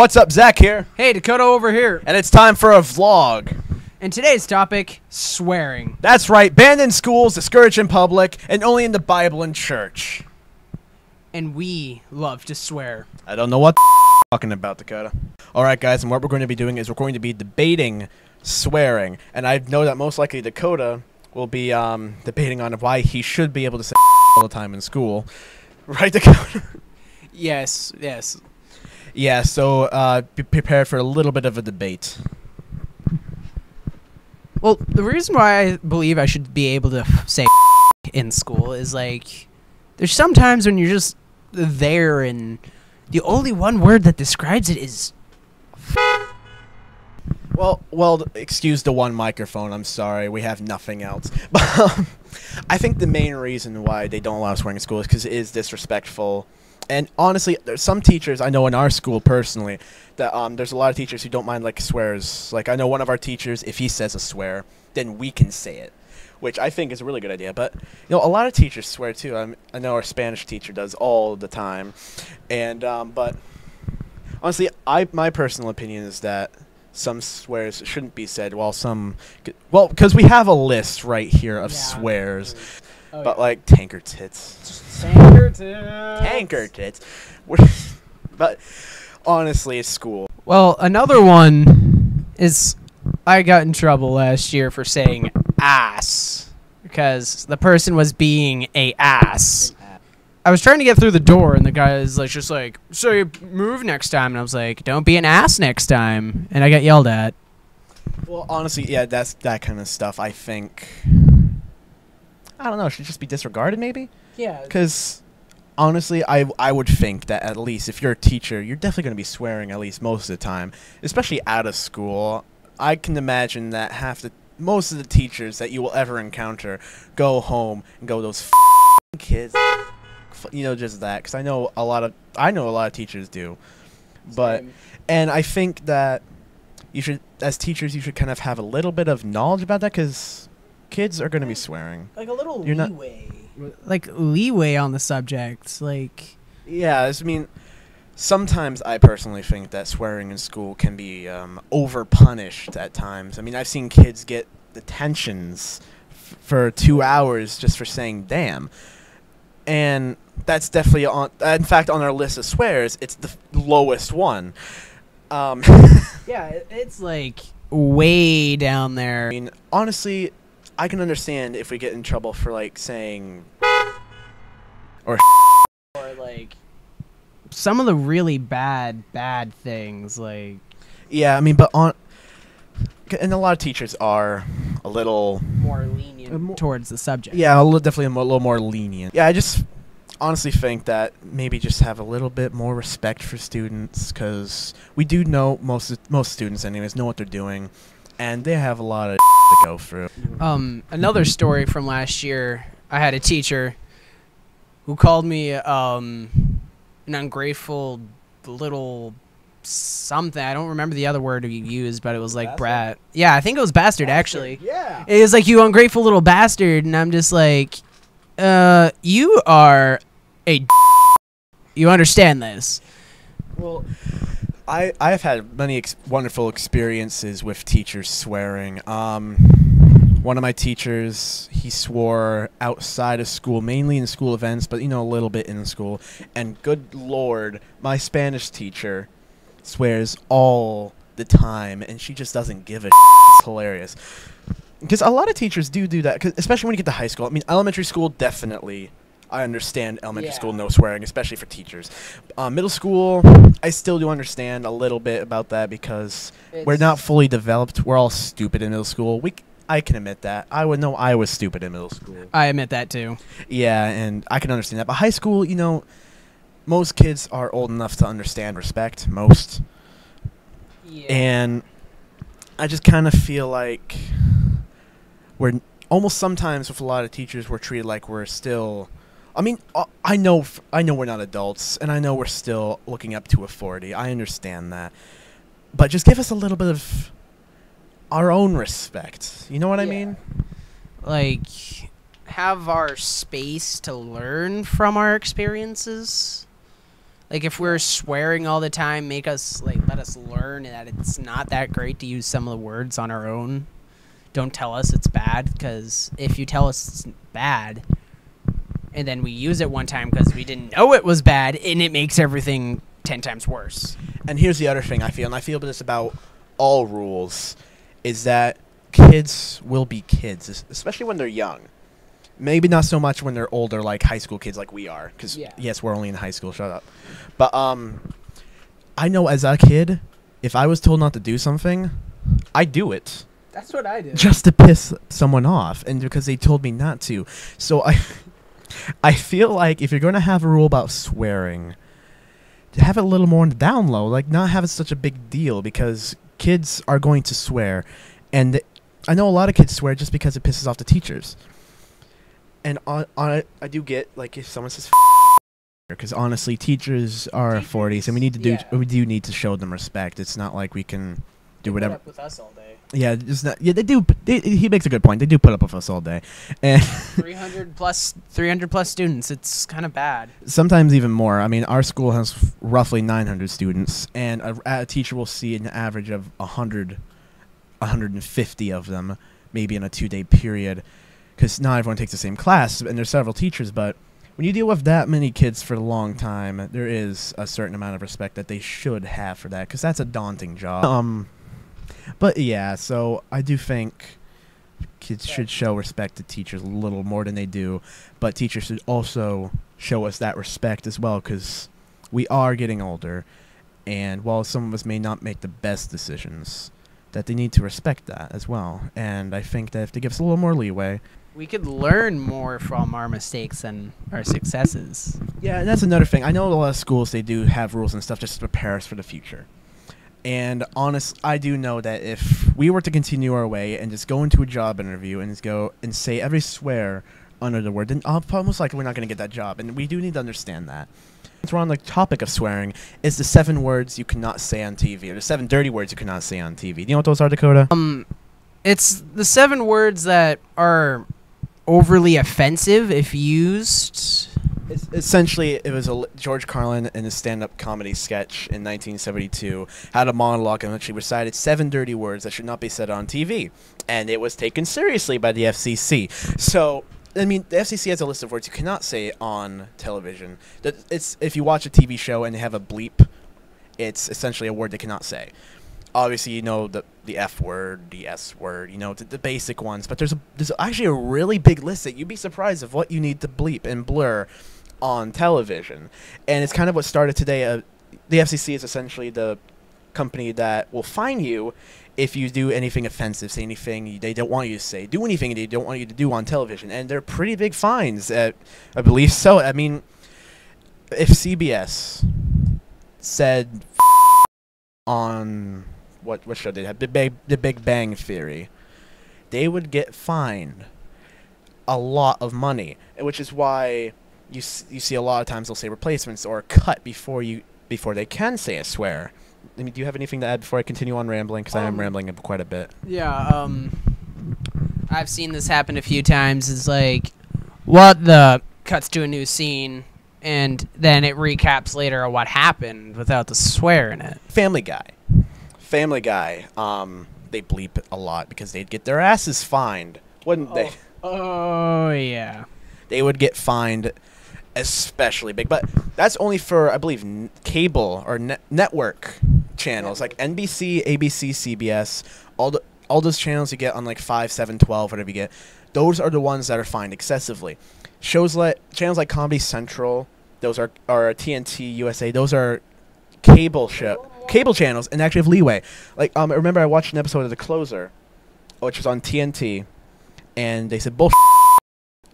What's up, Zack here? Hey, Dakota over here. And it's time for a vlog. And today's topic, swearing. That's right, banned in schools, discouraged in public, and only in the Bible and church. And we love to swear. I don't know what the talking about, Dakota. Alright guys, and what we're going to be doing is we're going to be debating swearing. And I know that most likely Dakota will be debating on why he should be able to say all the time in school. Right, Dakota? Yes. Yeah, so be prepared for a little bit of a debate. Well, the reason why I believe I should be able to say in school is, like, there's some times when you're just there and the only one word that describes it is Well, excuse the one microphone. I'm sorry. We have nothing else. But I think the main reason why they don't allow swearing in school is because it is disrespectful. And honestly, there's some teachers I know in our school personally that there's a lot of teachers who don't mind like swears. Like I know one of our teachers, if he says a swear, then we can say it, which I think is a really good idea. But you know, a lot of teachers swear too. I know our Spanish teacher does all the time, and but honestly, my personal opinion is that some swears shouldn't be said, while some, well, because we have a list right here of swears. Oh, but like tanker tits. Tanker tits. But honestly, it's school. Well, another one is I got in trouble last year for saying ass because the person was being a ass. I was trying to get through the door and the guy is like, just like, so you move next time, and I was like, don't be an ass next time, and I got yelled at. Well, honestly, yeah, that's that kind of stuff. I think, I don't know, should just be disregarded maybe? Yeah. Because honestly, I would think that at least if you're a teacher, you're definitely going to be swearing at least most of the time, especially out of school. I can imagine that most of the teachers that you will ever encounter go home and go, those kids, you know, just that. Because I know a lot of teachers do, but and I think that you should, as teachers, you should kind of have a little bit of knowledge about that, because kids are going to be swearing. Like a little You're leeway. Like leeway on the subject. Like, yeah, I mean, sometimes I personally think that swearing in school can be over-punished at times. I mean, I've seen kids get detentions for 2 hours just for saying damn. And that's definitely in fact, on our list of swears, it's the lowest one. yeah, it's like way down there. I mean, honestly, I can understand if we get in trouble for like saying or like some of the really bad things, like, yeah, I mean, but and a lot of teachers are a little more lenient towards the subject. Yeah, definitely a little more lenient. Yeah, I just honestly think that maybe just have a little bit more respect for students, because we do know most students anyways know what they're doing, and they have a lot of to go through. Another story from last year, I had a teacher who called me an ungrateful little something. I don't remember the other word he used, but it was like bastard? Brat. Yeah, I think it was bastard, actually. Yeah. It was like, you ungrateful little bastard, and I'm just like, you are a you understand this. Well, I've had many wonderful experiences with teachers swearing. One of my teachers, he swore outside of school, mainly in school events, but, you know, a little bit in school. And good Lord, my Spanish teacher swears all the time, and she just doesn't give a It's hilarious. Because a lot of teachers do that, especially when you get to high school. I mean, elementary school, definitely. I understand elementary school, no swearing, especially for teachers. Middle school, I still do understand a little bit about that, because we're not fully developed. We're all stupid in middle school. I can admit that. I was stupid in middle school. I admit that too. Yeah, and I can understand that. But high school, you know, most kids are old enough to understand respect. Most. Yeah. And I just kind of feel like we're almost sometimes with a lot of teachers, we're treated like we're still. I mean, I know we're not adults, and I know we're still looking up to authority. I understand that, but just give us a little bit of our own respect. You know what I mean? Like, have our space to learn from our experiences. Like, if we're swearing all the time, let us learn that it's not that great to use some of the words on our own. Don't tell us it's bad, because if you tell us it's bad, and then we use it one time because we didn't know it was bad, and it makes everything 10 times worse. And here's the other thing I feel, and I feel this about all rules, is that kids will be kids, especially when they're young. Maybe not so much when they're older, like high school kids like we are. Because, yes, we're only in high school. Shut up. But I know as a kid, if I was told not to do something, I'd do it. That's what I did. Just to piss someone off. And because they told me not to. So I feel like if you're going to have a rule about swearing, to have it a little more on the down low. Like, not have it such a big deal. Because kids are going to swear. And I know a lot of kids swear just because it pisses off the teachers. And I do get, like, if someone says because honestly, teachers are 40s, and we do need to show them respect. It's not like we can do whatever. Put up with us all day. Yeah, it's not. Yeah, they do. He makes a good point. They do put up with us all day, and 300 plus students. It's kind of bad. Sometimes even more. I mean, our school has roughly 900 students, and a teacher will see an average of 150 of them, maybe in a 2-day period. Because not everyone takes the same class, and there's several teachers, but when you deal with that many kids for a long time, there is a certain amount of respect that they should have for that, because that's a daunting job. But yeah, so I do think kids should show respect to teachers a little more than they do, but teachers should also show us that respect as well, because we are getting older, and while some of us may not make the best decisions, that they need to respect that as well. And I think that if they give us a little more leeway, we could learn more from our mistakes and our successes. Yeah, and that's another thing. I know a lot of schools, they do have rules and stuff just to prepare us for the future. And I do know that if we were to continue our way and just go into a job interview and just go and say every swear under the word, then most likely we're not going to get that job. And we do need to understand that. Since we're on the topic of swearing, is the 7 words you cannot say on TV, or the 7 dirty words you cannot say on TV. Do you know what those are, Dakota? It's the 7 words that are overly offensive if used. Essentially, it was George Carlin in a stand-up comedy sketch in 1972 had a monologue in which he recited 7 dirty words that should not be said on TV, and it was taken seriously by the FCC. So, I mean, the FCC has a list of words you cannot say on television. It's if you watch a TV show and they have a bleep, it's essentially a word they cannot say. Obviously, you know the F word, the S word, you know, the basic ones. But there's actually a really big list that you'd be surprised of what you need to bleep and blur on television. And it's kind of what started today. The FCC is essentially the company that will fine you if you do anything offensive, say anything they don't want you to say, do anything they don't want you to do on television. And they're pretty big fines, I believe so. I mean, if CBS said on what show they had, The Big Bang Theory, they would get fined a lot of money, which is why you see a lot of times they'll say replacements or cut before they can say a swear. I mean, do you have anything to add before I continue on rambling? Because I am rambling quite a bit. Yeah, I've seen this happen a few times. It's like, what the cuts to a new scene, and then it recaps later on what happened without the swear in it. Family Guy, they bleep it a lot because they'd get their asses fined, wouldn't they? Oh, yeah. They would get fined especially big. But that's only for, I believe, cable or network channels like NBC, ABC, CBS, all those channels you get on like 5, 7, 12, whatever you get. Those are the ones that are fined excessively. Channels like Comedy Central, those are TNT, USA, those are cable channels and actually have leeway. Like, I remember I watched an episode of The Closer, which was on TNT, and they said bullshit.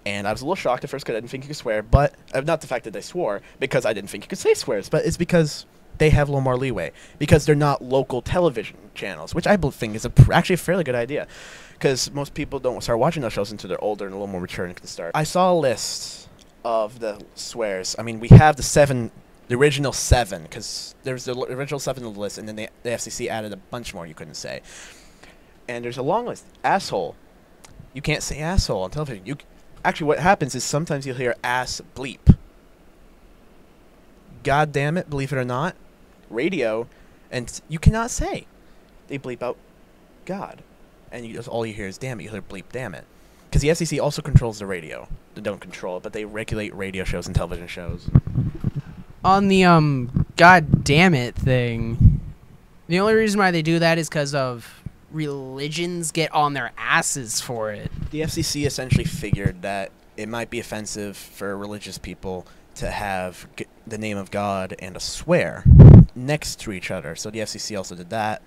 And I was a little shocked at first because I didn't think you could swear, but not the fact that they swore, because I didn't think you could say swears, but it's because they have a little more leeway, because they're not local television channels, which I think is actually a fairly good idea, because most people don't start watching those shows until they're older and a little more mature and can start. I saw a list of the swears. I mean, we have the original 7, because there's the original 7 on the list, and then the FCC added a bunch more you couldn't say. And there's a long list. Asshole. You can't say asshole on television. Actually, what happens is sometimes you'll hear ass bleep. God damn it, believe it or not, radio, and you cannot say. They bleep out God. And all you hear is damn it, you hear bleep damn it. Because the FCC also controls the radio. They don't control it, but they regulate radio shows and television shows. On the God damn it thing, the only reason why they do that is because of religions get on their asses for it. The FCC essentially figured that it might be offensive for religious people to have the name of God and a swear next to each other. So the FCC also did that.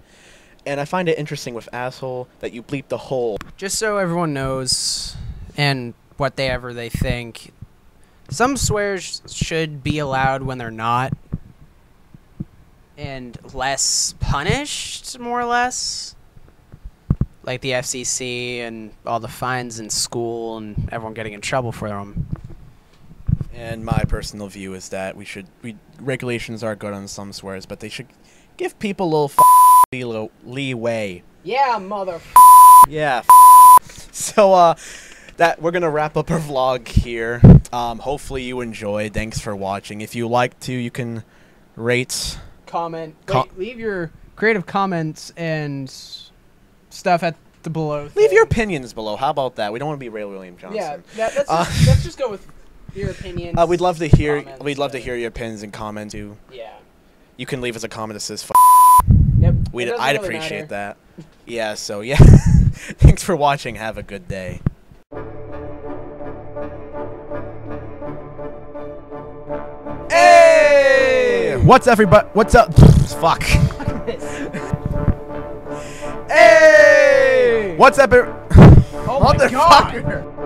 And I find it interesting with asshole that you bleep the whole. Just so everyone knows and whatever they think, some swears should be allowed when they're not. And less punished, more or less. Like the FCC and all the fines in school and everyone getting in trouble for them. And my personal view is that regulations are good on some swears, but they should give people a little leeway. Yeah, mother. Yeah. So that we're gonna wrap up our vlog here. Hopefully you enjoyed. Thanks for watching. If you like to, you can rate, comment, leave your creative comments and stuff at the below. Leave your opinions below. How about that? We don't want to be Ray William Johnson. Yeah, let's just go with your opinions. We'd love to hear. Comments, we'd love to hear your opinions and comment too. Yeah. You can leave us a comment that says Yep. I'd appreciate that. Yeah, so yeah. Thanks for watching. Have a good day. Hey! What's everybody? What's up? Fuck. Hey! What's up? Oh my God.